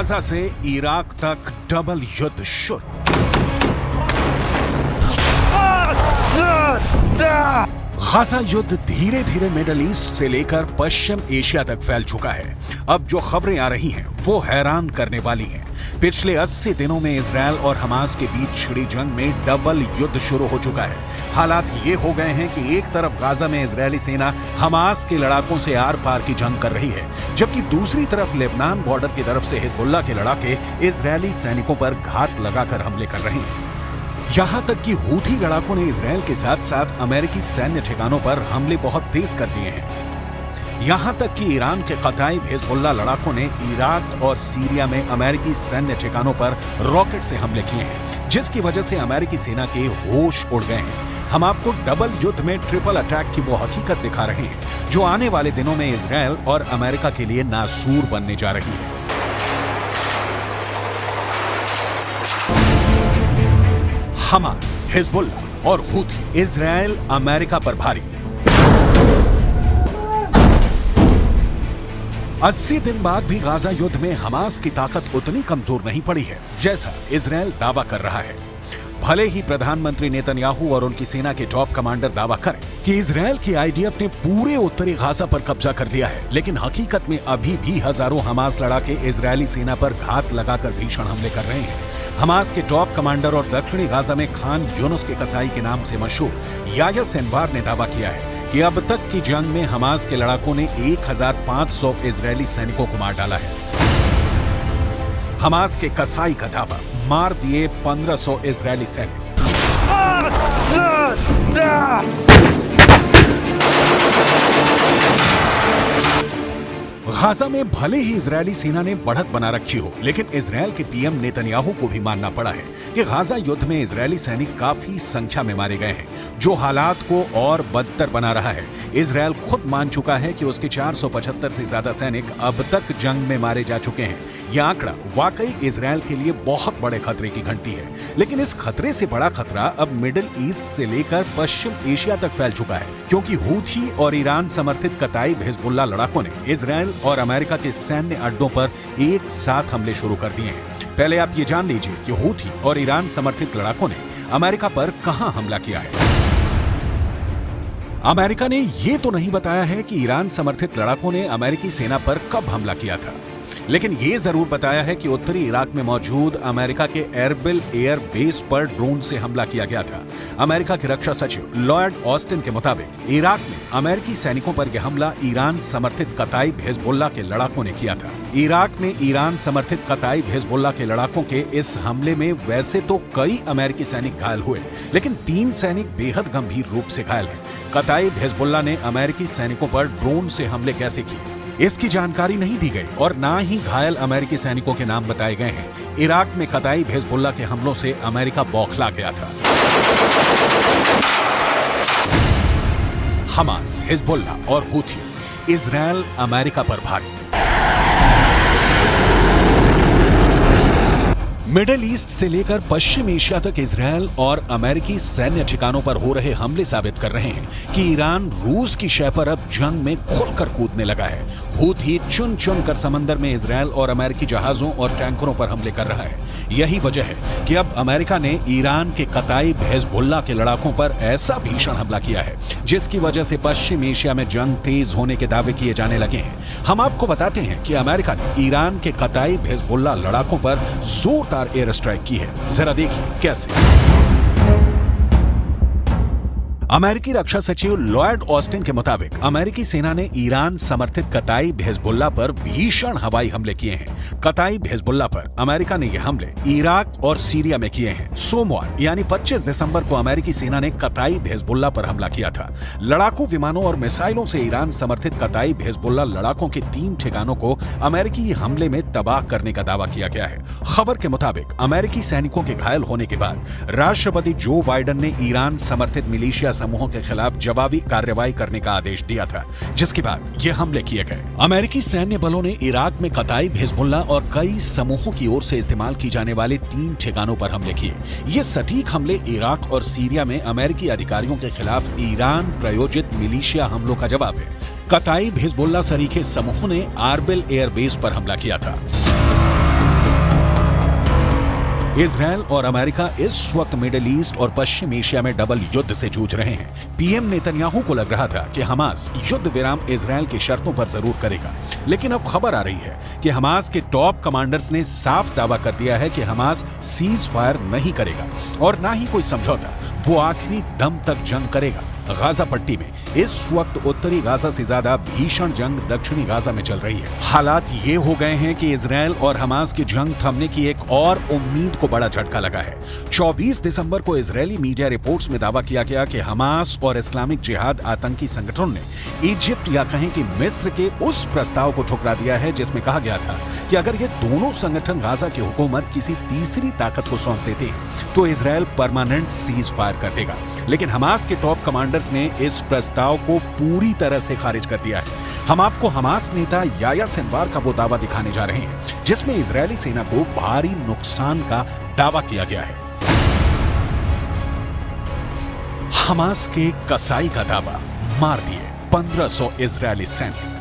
Gaza से Iraq तक double युद्ध शुरू। गाजा युद्ध धीरे धीरे मिडिल ईस्ट से लेकर पश्चिम एशिया तक फैल चुका है। अब जो खबरें आ रही हैं वो हैरान करने वाली हैं। पिछले 80 दिनों में इजरायल और हमास के बीच छिड़ी जंग में डबल युद्ध शुरू हो चुका है। हालात ये हो गए हैं कि एक तरफ गाजा में इजरायली सेना हमास के लड़ाकों से आर पार की जंग कर रही है, जबकि दूसरी तरफ लेबनान बॉर्डर की तरफ से हिजबुल्लाह के लड़ाके इजरायली सैनिकों पर घात लगाकर हमले कर रहे हैं। यहां तक कि हूथी लड़ाकों ने इजरायल के साथ साथ अमेरिकी सैन्य ठिकानों पर हमले बहुत तेज कर दिए हैं। यहां तक कि ईरान के कताई हिजबुल्लाह लड़ाकों ने इराक और सीरिया में अमेरिकी सैन्य ठिकानों पर रॉकेट से हमले किए हैं, जिसकी वजह से अमेरिकी सेना के होश उड़ गए हैं। हम आपको डबल युद्ध में ट्रिपल अटैक की वो हकीकत दिखा रहे हैं जो आने वाले दिनों में इजरायल और अमेरिका के लिए नासूर बनने जा रही है। हमास, हिजबुल्लाह और हूथी इजरायल अमेरिका पर भारी। 80 दिन बाद भी गाजा युद्ध में हमास की ताकत उतनी कमजोर नहीं पड़ी है जैसा इजरायल दावा कर रहा है। भले ही प्रधानमंत्री नेतन्याहू और उनकी सेना के टॉप कमांडर दावा करें कि इजरायल की आईडीएफ ने पूरे उत्तरी गाजा पर कब्जा कर लिया है, लेकिन हकीकत में अभी भी हजारों हमास लड़ाके इजरायली सेना पर घात लगाकर भीषण हमले कर रहे हैं। हमास के टॉप कमांडर और दक्षिणी गाजा में खान यूनुस के कसाई के नाम से मशहूर याह्या सिनवार ने दावा किया है कि अब तक की जंग में हमास के लड़ाकों ने 1500 इजरायली सैनिकों को मार डाला है। हमास के कसाई का दावा, मार दिए 1500 इजरायली सैनिक। गाजा में भले ही इजरायली सेना ने बढ़त बना रखी हो, लेकिन इजरायल के पीएम नेतन्याहू को भी मानना पड़ा है कि गाजा युद्ध में इजरायली सैनिक काफी संख्या में मारे गए हैं, जो हालात को और बदतर बना रहा है। इजरायल खुद मान चुका है कि उसके 475 से ज्यादा सैनिक अब तक जंग में मारे जा चुके हैं। यह आंकड़ा वाकई इजरायल के लिए बहुत बड़े खतरे की घंटी है, लेकिन इस खतरे से बड़ा खतरा अब मिडिल ईस्ट से लेकर पश्चिम एशिया तक फैल चुका है, क्योंकि हूथी और ईरान समर्थित कताई हिजबुल्लाह लड़ाकों ने इजरायल और अमेरिका के सैन्य अड्डों पर एक साथ हमले शुरू कर दिए हैं। पहले आप ये जान लीजिए कि हूथी और ईरान समर्थित लड़ाकों ने अमेरिका पर कहां हमला किया है। अमेरिका ने यह तो नहीं बताया है कि ईरान समर्थित लड़ाकों ने अमेरिकी सेना पर कब हमला किया था, लेकिन यह जरूर बताया है कि उत्तरी इराक में मौजूद अमेरिका के एरबिल एयर बेस पर ड्रोन से हमला किया गया था। अमेरिका के रक्षा सचिव लॉयड ऑस्टिन के मुताबिक इराक में अमेरिकी सैनिकों पर यह हमला ईरान समर्थित कताई हिजबुल्लाह के लड़ाकों ने किया था। इराक में ईरान समर्थित कताई हिजबुल्लाह के लड़ाकों के इस हमले में वैसे तो कई अमेरिकी सैनिक घायल हुए, लेकिन 3 सैनिक बेहद गंभीर रूप से घायल हैं। कताई हिजबुल्लाह ने अमेरिकी सैनिकों पर ड्रोन से हमले कैसे किए, इसकी जानकारी नहीं दी गई और ना ही घायल अमेरिकी सैनिकों के नाम बताए गए हैं। इराक में कताई हिजबुल्लाह के हमलों से अमेरिका बौखला गया था। हमास, हिजबुल्लाह और हूथी इजरायल अमेरिका पर भारी। मिडिल ईस्ट से लेकर पश्चिम एशिया तक इजरायल और अमेरिकी सैन्य ठिकानों पर हो रहे हमले साबित कर रहे हैं कि ईरान रूस की शय पर अब जंग में खुलकर कूदने लगा है। हूथी चुन चुन कर समंदर में इजरायल और अमेरिकी जहाजों और टैंकरों पर हमले कर रहा है। यही वजह है कि अब अमेरिका ने ईरान के कताई हिजबुल्लाह के लड़ाकों पर ऐसा भीषण हमला किया है, जिसकी वजह से पश्चिम एशिया में जंग तेज होने के दावे किए जाने लगे हैं। हम आपको बताते हैं कि अमेरिका ने ईरान के कताई हिजबुल्लाह लड़ाकों पर जोरदार एयर स्ट्राइक की है। जरा देखिए कैसे। अमेरिकी रक्षा सचिव लॉयड ऑस्टिन के मुताबिक अमेरिकी सेना ने ईरान समर्थित कताई हिजबुल्लाह पर भीषण हवाई हमले किए हैं। कताई हिजबुल्लाह पर अमेरिका ने यह हमले इराक और सीरिया में किए हैं। सोमवार यानी 25 दिसंबर को अमेरिकी सेना ने कताई हिजबुल्लाह पर हमला किया था। लड़ाकू विमानों और मिसाइलों से ईरान समर्थित कताई हिजबुल्लाह लड़ाकों के 3 ठिकानों को अमेरिकी हमले में तबाह करने का दावा किया गया है। खबर के मुताबिक अमेरिकी सैनिकों के घायल होने के बाद राष्ट्रपति जो बाइडेन ने ईरान समर्थित मिलिशिया समूहों के खिलाफ जवाबी कार्रवाई करने का आदेश दिया था, जिसके बाद ये हमले किए गए। अमेरिकी सैन्य बलों ने इराक में कताई हिजबुल्लाह और कई समूहों की ओर से इस्तेमाल की जाने वाले 3 ठिकानों पर हमले किए। ये सटीक हमले इराक और सीरिया में अमेरिकी अधिकारियों के खिलाफ ईरान प्रायोजित मिलिशिया हमलों का जवाब है। कताई हिजबुल्लाह सरीखे समूह ने आरबिल एयरबेस पर हमला किया था। इजरायल और अमेरिका इस वक्त मिडिल ईस्ट और पश्चिम एशिया में डबल युद्ध से जूझ रहे हैं। पीएम नेतन्याहू को लग रहा था कि हमास युद्ध विराम इजरायल की शर्तों पर जरूर करेगा, लेकिन अब खबर आ रही है कि हमास के टॉप कमांडर्स ने साफ दावा कर दिया है कि हमास सीज फायर नहीं करेगा और ना ही कोई समझौता, वो आखिरी दम तक जंग करेगा। गाजा पट्टी में इस वक्त उत्तरी गाजा से ज्यादा भीषण जंग दक्षिणी गाजा में चल रही है। हालात ये हो गए हैं कि इजरायल और हमास की जंग थमने की एक और उम्मीद को बड़ा झटका लगा है। 24 दिसंबर को इजरायली मीडिया रिपोर्ट्स में दावा किया गया कि हमास और इस्लामिक जिहाद आतंकी संगठन ने इजिप्ट या कहें कि मिस्र के उस प्रस्ताव को ठुकरा दिया है जिसमें कहा गया था कि अगर ये दोनों संगठन गाजा की हुकूमत किसी तीसरी ताकत को सौंप देते हैं तो इजरायल परमानेंट सीज फायर कर देगा। लेकिन हमास के टॉप कमांडर ने इस प्रस्ताव को पूरी तरह से खारिज कर दिया है। हम आपको हमास नेता याया सिनवार का वो दावा दिखाने जा रहे हैं जिसमें इजरायली सेना को भारी नुकसान का दावा किया गया है। हमास के कसाई का दावा, मार दिए 1500 इजरायली सैनिक।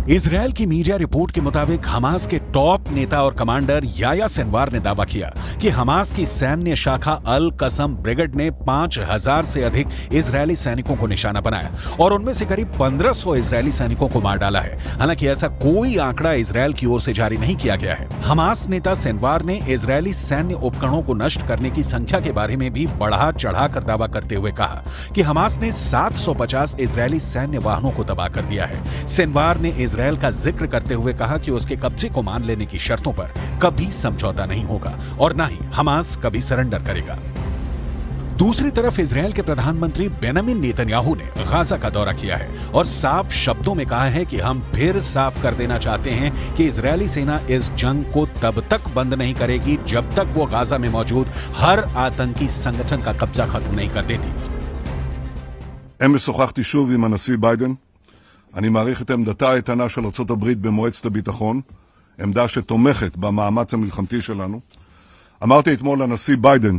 इजरायल की मीडिया रिपोर्ट के मुताबिक हमास के टॉप नेता और कमांडर याया सिनवार ने दावा किया कि हमास की सैन्य शाखा अल कसम ब्रिगेड ने 5000 से अधिक इजरायली सैनिकों को निशाना बनाया और उनमें से करीब 1500 इजरायली सैनिकों को मार डाला है। हालांकि ऐसा कोई आंकड़ा इजरायल की ओर से जारी नहीं किया गया है। हमास नेता सिनवार ने इजरायली सैन्य उपकरणों को नष्ट करने की संख्या के बारे में भी बढ़ा चढ़ाकर दावा करते हुए कहा कि हमास ने 750 इजरायली सैन्य वाहनों को तबाह कर दिया है। सिनवार ने इजरायल का जिक्र करते हुए कहा कि उसके कब्जे को मान लेने की शर्तों पर कभी समझौता नहीं होगा और ना ही हमास कभी सरेंडर करेगा। दूसरी तरफ इजरायल के प्रधानमंत्री बेंजामिन नेतन्याहू ने गाजा का दौरा किया है और साफ शब्दों में कहा है कि हम फिर साफ कर देना चाहते हैं कि इजरायली सेना इस जंग को तब तक बंद नहीं करेगी जब तक वो गाजा में मौजूद हर आतंकी संगठन का कब्जा खत्म नहीं कर देती। אמש שוחחתי שוב עם הנשיא ביידן. אני מעריך את עמדתה האיתנה של ארצות הברית במועצת הביטחון, עמדה שתומכת במאמץ המלחמתי שלנו. אמרתי אתמול לנשיא ביידן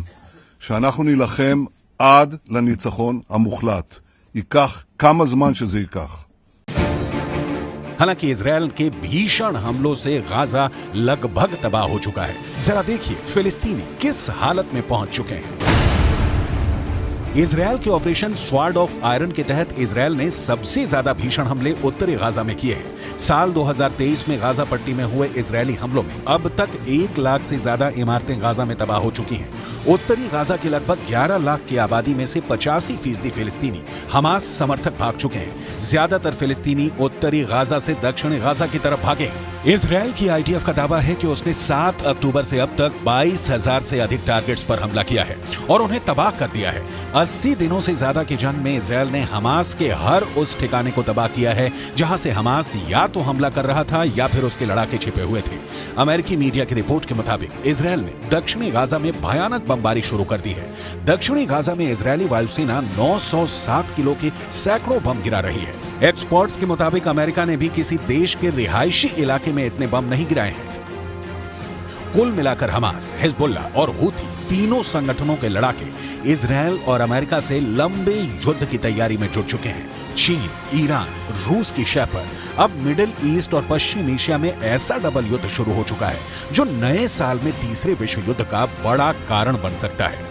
שאנחנו נילחם עד לניצחון המוחלט. ייקח כמה זמן שזה ייקח. हालांकि इजरायल के भीषण हमलों से गाजा लगभग तबाह हो चुका है। जरा देखिए फिलिस्तीनी किस हालत में पहुंच चुके हैं। इजरायल के ऑपरेशन स्वॉर्ड ऑफ आयरन के तहत इजरायल ने सबसे ज्यादा भीषण हमले उत्तरी गाजा में किए हैं। साल 2023 में गाजा पट्टी में हुए इजरायली हमलों में अब तक 1 लाख से ज्यादा इमारतें गाजा में तबाह हो चुकी हैं। उत्तरी गाजा की लगभग 11 लाख की आबादी में से 85% फिलिस्तीनी हमास समर्थक भाग चुके हैं। ज्यादातर फिलिस्तीनी उत्तरी गाजा से दक्षिणी गाजा की तरफ भागे हैं। इजरायल की आईडीएफ का दावा है कि उसने 7 अक्टूबर से अब तक 22,000 से अधिक टारगेट्स पर हमला किया है और उन्हें तबाह कर दिया है। 80 दिनों से ज्यादा की जंग में इजरायल ने हमास के हर उस ठिकाने को तबाह किया है जहां से हमास या तो हमला कर रहा था या फिर उसके लड़ाके छिपे हुए थे। अमेरिकी मीडिया की रिपोर्ट के मुताबिक इजरायल ने दक्षिणी गाजा में भयानक बमबारी शुरू कर दी है। दक्षिणी गाजा में इजरायली वायुसेना 907 किलो के सैकड़ों बम गिरा रही है। एक्सपर्ट्स के मुताबिक अमेरिका ने भी किसी देश के रिहायशी इलाके में इतने बम नहीं गिराए हैं। कुल मिलाकर हमास, हिजबुल्ला और हूथी तीनों संगठनों के लड़ाके इजरायल और अमेरिका से लंबे युद्ध की तैयारी में जुट चुके हैं। चीन, ईरान, रूस की शह पर अब मिडिल ईस्ट और पश्चिम एशिया में ऐसा डबल युद्ध शुरू हो चुका है जो नए साल में तीसरे विश्व युद्ध का बड़ा कारण बन सकता है।